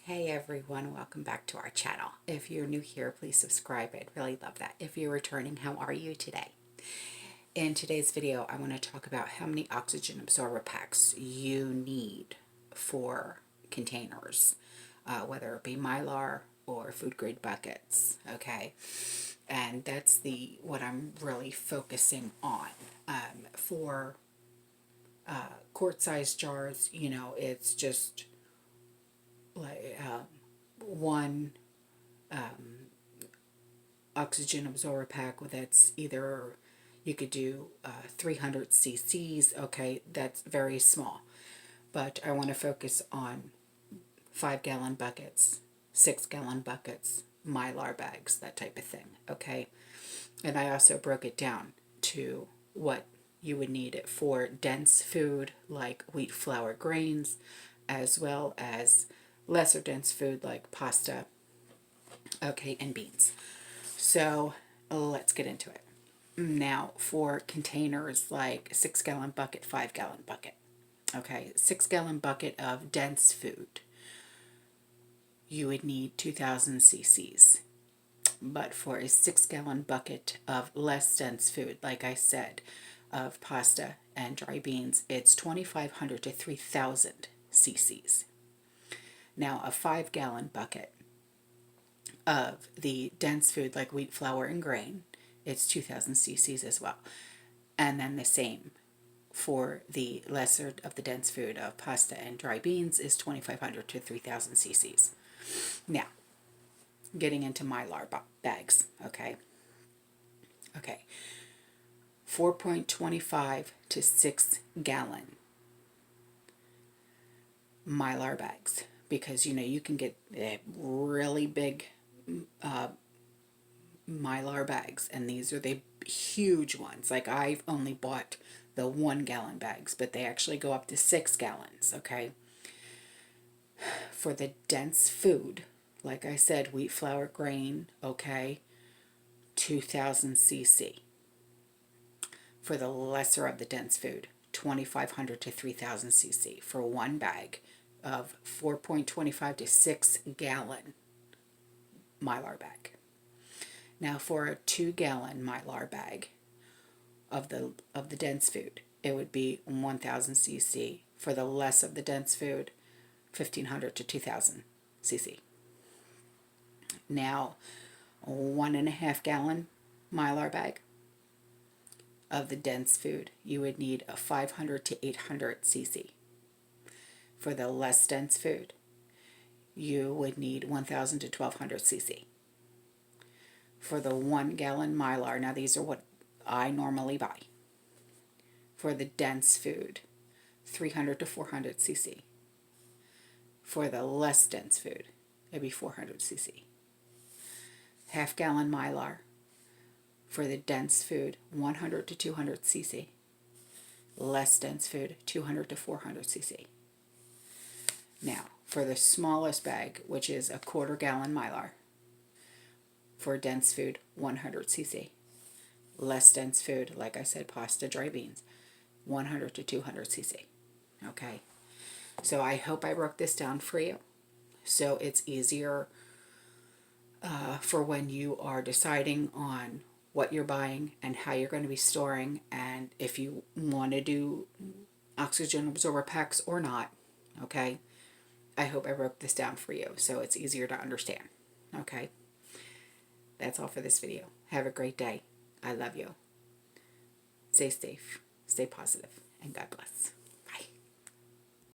Hey everyone, welcome back to our channel. If you're new here, please subscribe. I'd really love that. If you're returning, how are you today? In today's video, I want to talk about how many oxygen absorber packs you need for containers, whether it be Mylar or food grade buckets, okay? And that's what I'm really focusing on. For quart-sized jars, it's just like one oxygen absorber pack that's either you could do 300 cc's. Okay, that's very small, but I want to focus on 5-gallon buckets, 6-gallon buckets, Mylar bags, that type of thing. Okay, and I also broke it down to what you would need it for dense food like wheat, flour, grains, as well as lesser dense food like pasta, okay, and beans. So let's get into it. Now for containers like 6-gallon bucket, 5-gallon bucket. Okay, 6-gallon bucket of dense food, you would need 2,000 cc's. But for a 6-gallon bucket of less dense food, like I said, of pasta and dry beans, it's 2,500 to 3,000 cc's. Now a 5-gallon bucket of the dense food like wheat, flour, and grain, it's 2,000 cc's as well. And then the same for the lesser of the dense food of pasta and dry beans is 2,500 to 3,000 cc's. Now, getting into Mylar bags, okay? Okay, 4.25 to 6-gallon Mylar bags, because you can get really big Mylar bags, and these are the huge ones. Like, I've only bought the 1-gallon bags, but they actually go up to 6 gallons. Okay, for the dense food, like I said, wheat, flour, grain, okay, 2,000 cc. For the lesser of the dense food, 2,500 to 3,000 cc for one bag of 4.25 to 6-gallon Mylar bag. Now for a 2-gallon Mylar bag of the dense food, it would be 1,000 cc. For the less of the dense food, 1,500 to 2,000 cc. Now, a 1.5-gallon Mylar bag of the dense food, you would need a 500 to 800 cc. For the less dense food, you would need 1,000 to 1,200 cc. For the 1-gallon Mylar, now these are what I normally buy. For the dense food, 300 to 400 cc. For the less dense food, it'd be 400 cc. Half-gallon Mylar, for the dense food, 100 to 200 cc. Less dense food, 200 to 400 cc. Now, for the smallest bag, which is a 1/4-gallon Mylar, for dense food, 100 cc. Less dense food, like I said, pasta, dry beans, 100 to 200 cc. Okay, so I hope I broke this down for you, so it's easier for when you are deciding on what you're buying and how you're going to be storing, and if you want to do oxygen absorber packs or not. Okay, I hope I broke this down for you so it's easier to understand. Okay, that's all for this video. Have a great day. I love you. Stay safe, stay positive, and God bless.